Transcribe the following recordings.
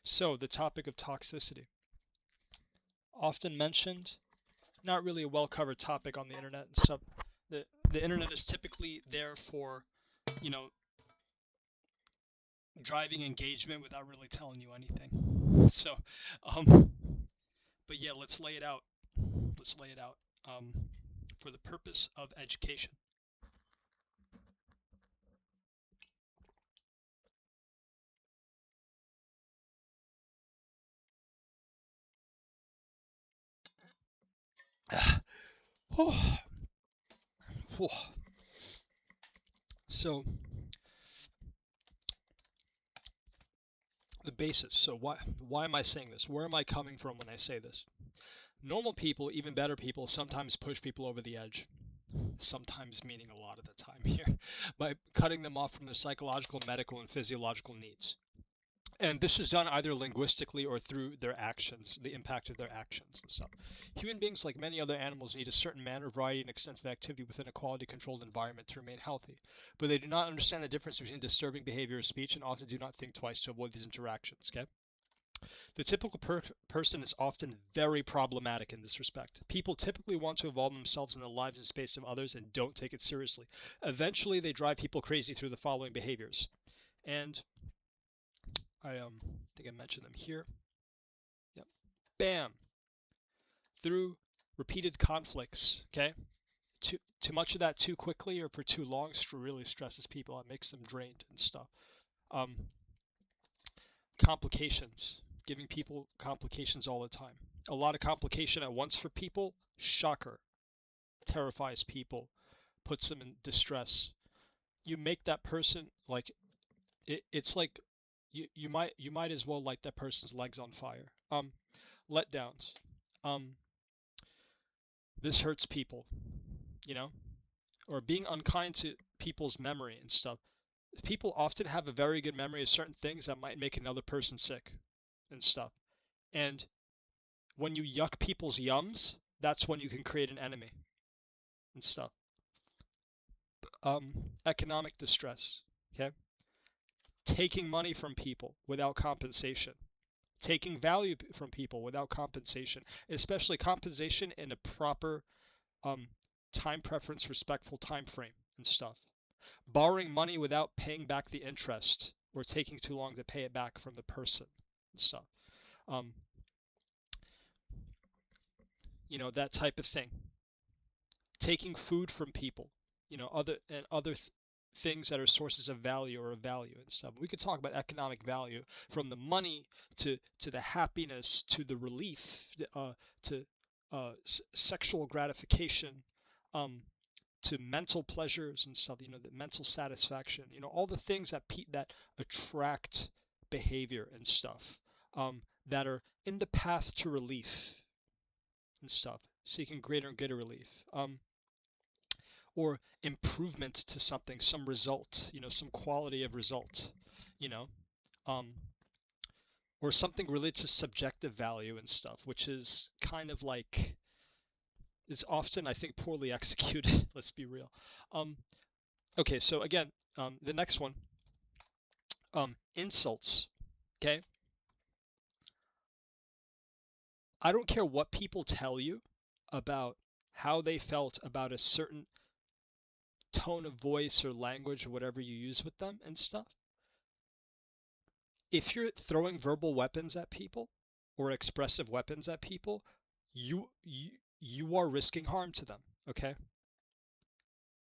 So, the topic of toxicity, often mentioned, not really a well covered topic on the internet and stuff. The internet is typically there for, you know, driving engagement without really telling you anything. So, um, but yeah, let's lay it out. Let's lay it out for the purpose of education. So, the basis. So why am I saying this? Where am I coming from when I say this? Normal people, even better people, sometimes push people over the edge. Sometimes meaning a lot of the time here, by cutting them off from their psychological, medical, and physiological needs. And this is done either linguistically or through their actions, the impact of their actions and stuff. Human beings, like many other animals, need a certain manner, variety, and extent of activity within a quality controlled environment to remain healthy. But they do not understand the difference between disturbing behavior or speech and often do not think twice to avoid these interactions. Okay? The typical person is often very problematic in this respect. People typically want to involve themselves in the lives and space of others and don't take it seriously. Eventually, they drive people crazy through the following behaviors. And I think I mentioned them here. Yep. Bam. Through repeated conflicts. Okay. Too much of that too quickly or for too long really stresses people. It makes them drained and stuff. Um, Complications. Giving people complications all the time. A lot of complication at once for people. Shocker. Terrifies people. Puts them in distress. You make that person like it's like you might as well light that person's legs on fire. Letdowns. Um, this hurts people, you know, or being unkind to people's memory and stuff. People often have a very good memory of certain things that might make another person sick and stuff. And when you yuck people's yums, that's when you can create an enemy and stuff. Economic distress. Okay, taking money from people without compensation, taking value from people without compensation, especially compensation in a proper um, time preference, respectful time frame and stuff. Borrowing money without paying back the interest or taking too long to pay it back from the person and stuff. Um, that type of thing. Taking food from people, other things that are sources of value or of value and stuff. We could talk about economic value from the money to the happiness to the relief to sexual gratification, um, to mental pleasures and stuff. The mental satisfaction. All the things that attract behavior and stuff, that are in the path to relief and stuff, seeking greater and greater relief. Or improvement to something, some result, some quality of result, you know, um, or something related to subjective value and stuff, which is kind of like, is often, I think, poorly executed. Let's be real. Um, okay, so again, the next one, insults. Okay, I don't care what people tell you about how they felt about a certain tone of voice or language or whatever you use with them and stuff. If you're throwing verbal weapons at people or expressive weapons at people, you are risking harm to them, okay?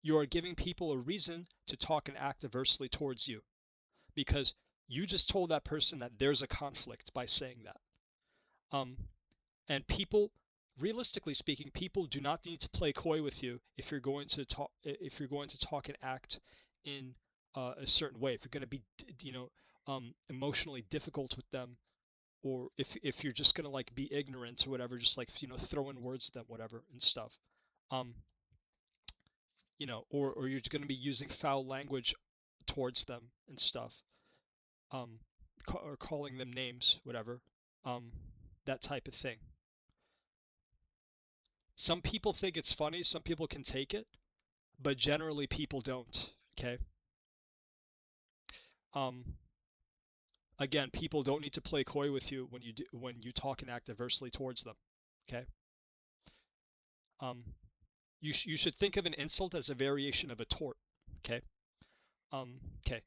You are giving people a reason to talk and act adversely towards you because you just told that person that there's a conflict by saying that. And people, realistically speaking, people do not need to play coy with you if you're going to talk and act in a certain way. If you're going to be, emotionally difficult with them, or if you're just going to like be ignorant or whatever, just like throw in words at them, whatever and stuff, um, or you're going to be using foul language towards them and stuff, um, or calling them names, whatever, um, that type of thing. Some people think it's funny, some people can take it, but generally people don't. Okay. Um, Again, people don't need to play coy with you when you talk and act adversely towards them. Okay. Um, you should think of an insult as a variation of a tort. Okay. Okay.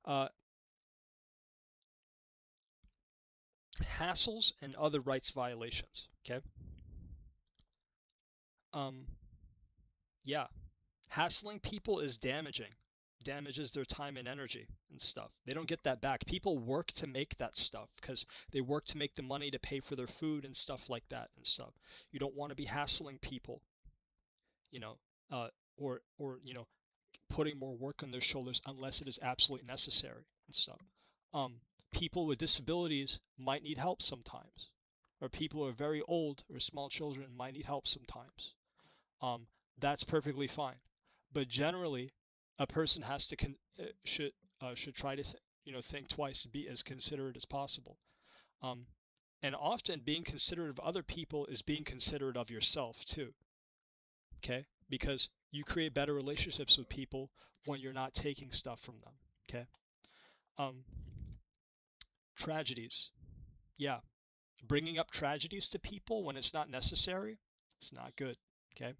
Uh, Hassles and other rights violations. Okay. Um, yeah. Hassling people is damaging. Damages their time and energy and stuff. They don't get that back. People work to make that stuff because they work to make the money to pay for their food and stuff like that and stuff. You don't want to be hassling people, you know, uh, or putting more work on their shoulders unless it is absolutely necessary and stuff. Um, People with disabilities might need help sometimes, or people who are very old or small children might need help sometimes. Um, that's perfectly fine. But generally, a person has to should try to think twice, be as considerate as possible. Um, and often being considerate of other people is being considerate of yourself too. Okay, because you create better relationships with people when you're not taking stuff from them. Okay. Um, Tragedies. Yeah, bringing up tragedies to people when it's not necessary, it's not good. Okay.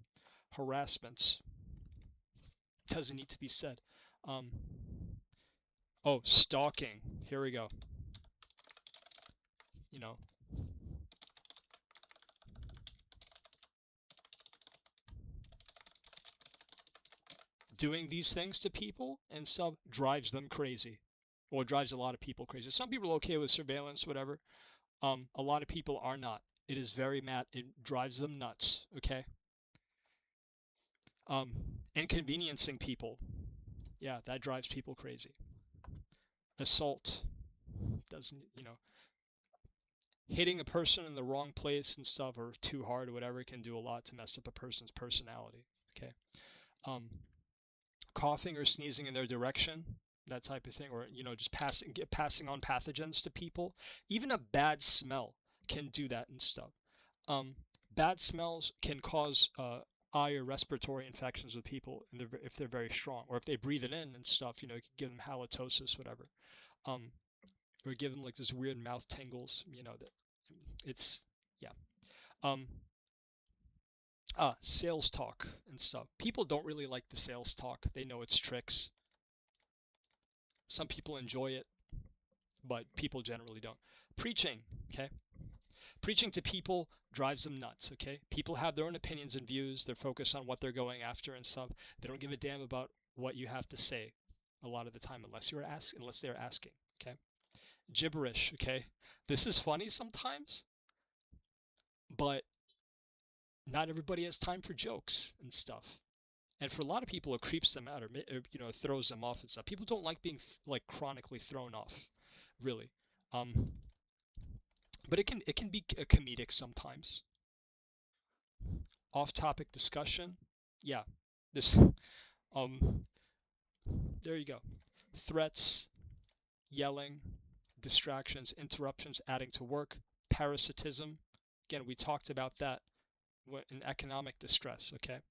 Harassments doesn't need to be said. Um, oh, stalking. Here we go. You know, doing these things to people and stuff drives them crazy, or drives a lot of people crazy. Some people are okay with surveillance, whatever. A lot of people are not. It is very mad. It drives them nuts. Okay. Um, Inconveniencing people. Yeah, that drives people crazy. Assault doesn't, hitting a person in the wrong place and stuff or too hard or whatever can do a lot to mess up a person's personality. Okay. Um, Coughing or sneezing in their direction, that type of thing, or just passing on pathogens to people. Even a bad smell can do that and stuff. Um, Bad smells can cause eye or respiratory infections with people if they're very strong, or if they breathe it in and stuff. It can give them halitosis, whatever, um, or give them like this weird mouth tingles. That it's yeah. Um, Sales talk and stuff. People don't really like the sales talk. They know it's tricks. Some people enjoy it, but people generally don't. Preaching, okay? Preaching to people drives them nuts, okay? People have their own opinions and views. They're focused on what they're going after and stuff. They don't give a damn about what you have to say a lot of the time unless they're asking, okay? Gibberish, okay? This is funny sometimes, but not everybody has time for jokes and stuff. And for a lot of people, it creeps them out, or it throws them off and stuff. People don't like being like chronically thrown off, really. Um, but it can be comedic sometimes. Off-topic discussion, yeah. This, um, there you go. Threats, yelling, distractions, interruptions, adding to work, parasitism. Again, we talked about that in economic distress. Okay.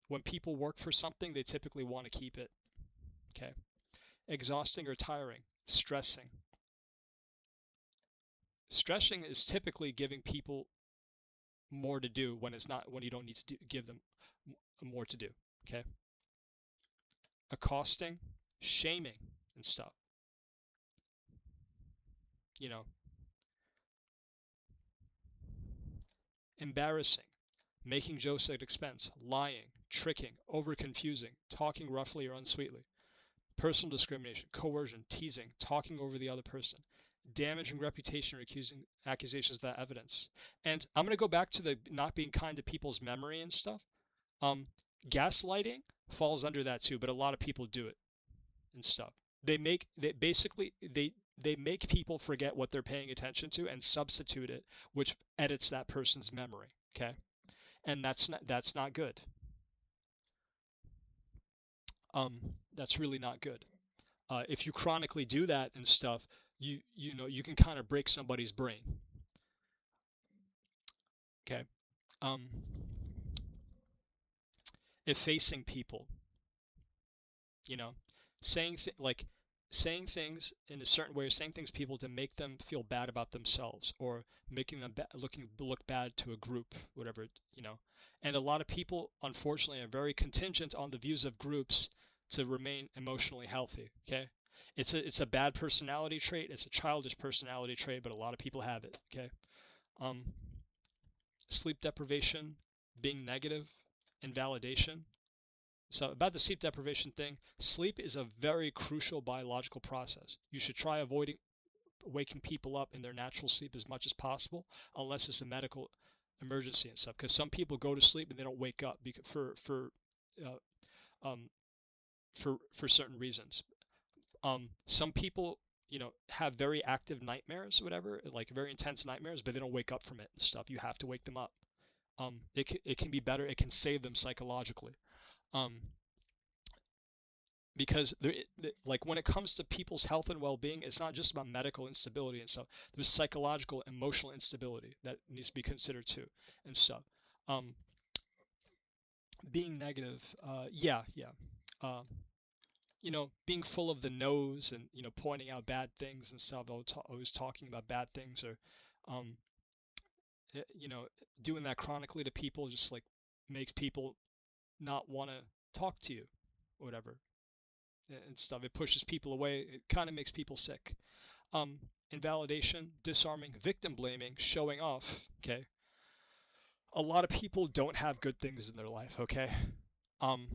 When people work for something, they typically want to keep it. Okay. Exhausting or tiring, stressing. Stressing is typically giving people more to do when you don't need to give them more to do. Okay. Accosting, shaming and stuff. Embarrassing, making jokes at expense, lying, tricking, over confusing, talking roughly or unsweetly. Personal discrimination, coercion, teasing, talking over the other person, damaging reputation or accusations without evidence. And I'm going to go back to the not being kind to people's memory and stuff. Gaslighting falls under that too, but a lot of people do it and stuff. They make people forget what they're paying attention to and substitute it, which edits that person's memory. Okay, and that's not good. That's really not good. If you chronically do that and stuff, you can kind of break somebody's brain. Okay. Um, Effacing people, saying like saying things in a certain way, or saying things to people to make them feel bad about themselves, or making them look bad to a group, whatever, you know. And a lot of people, unfortunately, are very contingent on the views of groups to remain emotionally healthy. Okay, it's a bad personality trait. It's a childish personality trait, but a lot of people have it. Okay, um, sleep deprivation, being negative, invalidation. So about the sleep deprivation thing, sleep is a very crucial biological process. You should try avoiding waking people up in their natural sleep as much as possible, unless it's a medical emergency and stuff. Because some people go to sleep and they don't wake up because uh, um, for certain reasons. Some people, you know, have very active nightmares, or whatever, like very intense nightmares, but they don't wake up from it and stuff. You have to wake them up. It can be better. It can save them psychologically. Um, because like when it comes to people's health and well-being, it's not just about medical instability and stuff. There's psychological, emotional instability that needs to be considered too, and stuff. Um, being negative, yeah. Uh, you know, being full of the nose and, you know, pointing out bad things and stuff. Always talking about bad things, or, um, you know, doing that chronically to people just like makes people not want to talk to you, or whatever, and stuff. It pushes people away. It kind of makes people sick. Um, invalidation, disarming, victim blaming, showing off. Okay, a lot of people don't have good things in their life. Okay, um,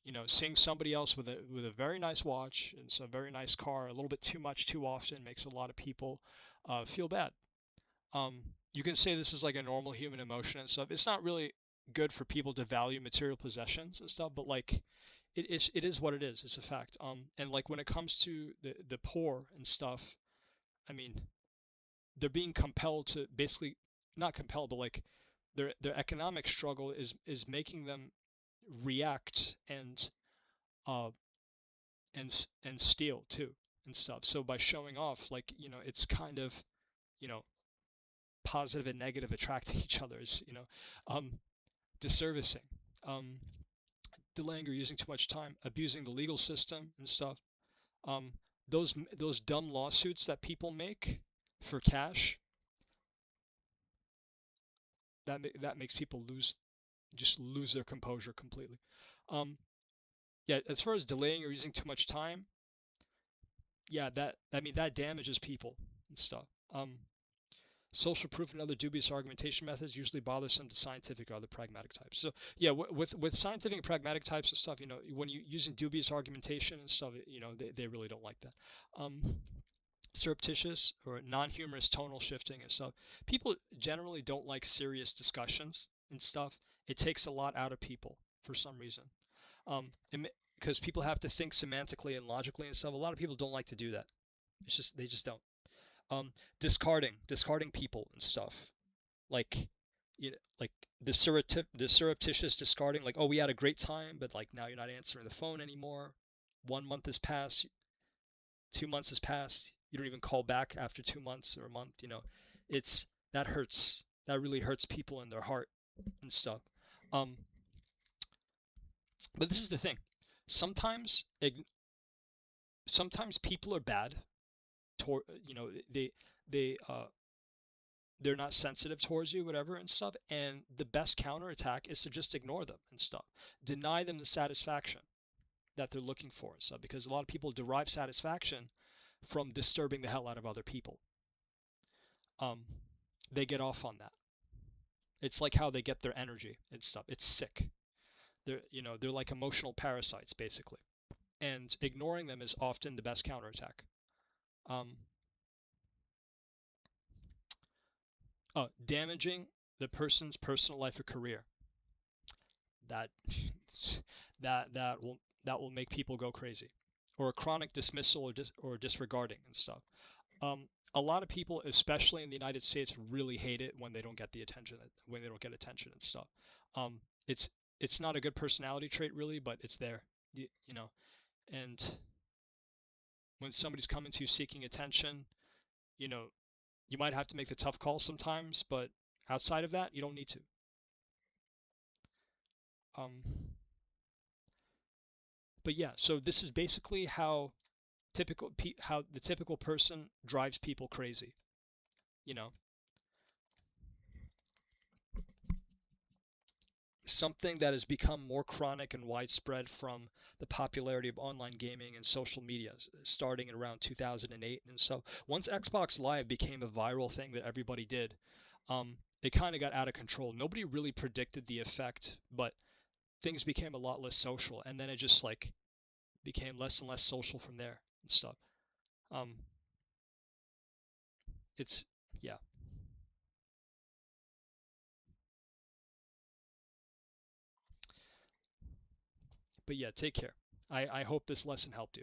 you know, seeing somebody else with a very nice watch and some very nice car a little bit too much too often makes a lot of people feel bad. Um, you can say this is like a normal human emotion and stuff. It's not really good for people to value material possessions and stuff, but like it is what it is. It's a fact. And like when it comes to the poor and stuff, I mean, they're being compelled to basically, not compelled, but like their economic struggle is making them react uh and steal too and stuff. So by showing off, like, you know, it's kind of, you know, positive and negative attracting each other. Is, you know, um, disservicing, um, delaying or using too much time, abusing the legal system and stuff. Um, those dumb lawsuits that people make for cash, that makes people lose their composure completely. Um, yeah, as far as delaying or using too much time, yeah, that damages people and stuff. Social proof and other dubious argumentation methods usually bothersome to scientific or other pragmatic types. So yeah, with scientific and pragmatic types of stuff, you know, when you using dubious argumentation and stuff, you know, they really don't like that. Surreptitious or non-humorous tonal shifting and stuff. People generally don't like serious discussions and stuff. It takes a lot out of people for some reason. Because people have to think semantically and logically and stuff. A lot of people don't like to do that. It's just they just don't. Um, discarding people and stuff. Like, you know, like the surreptitious discarding. Like, oh, we had a great time, but like now you're not answering the phone anymore. 1 month has passed. 2 months has passed. You don't even call back after 2 months or a month. You know, that hurts. That really hurts people in their heart and stuff. Um, but this is the thing. Sometimes, sometimes people are bad. You know, they they're not sensitive towards you, whatever and stuff. And the best counterattack is to just ignore them and stuff. Deny them the satisfaction that they're looking for and stuff. Because a lot of people derive satisfaction from disturbing the hell out of other people. They get off on that. It's like how they get their energy and stuff. It's sick. They're like emotional parasites basically, and ignoring them is often the best counterattack. Um, Damaging the person's personal life or career. That that will make people go crazy, or a chronic dismissal or disregarding and stuff. A lot of people, especially in the United States, really hate it when they don't get the attention, when they don't get attention and stuff. Um, it's it's not a good personality trait really, but it's there, you know. And when somebody's coming to you seeking attention, you know, you might have to make the tough call sometimes, but outside of that, you don't need to. Um, but yeah, so this is basically how How the typical person drives people crazy, you know. Something that has become more chronic and widespread from the popularity of online gaming and social media starting in around 2008. And so once Xbox Live became a viral thing that everybody did, it kind of got out of control. Nobody really predicted the effect, but things became a lot less social, and then it just like became less and less social from there and stuff. Um, it's yeah, but yeah, take care. I hope this lesson helped you.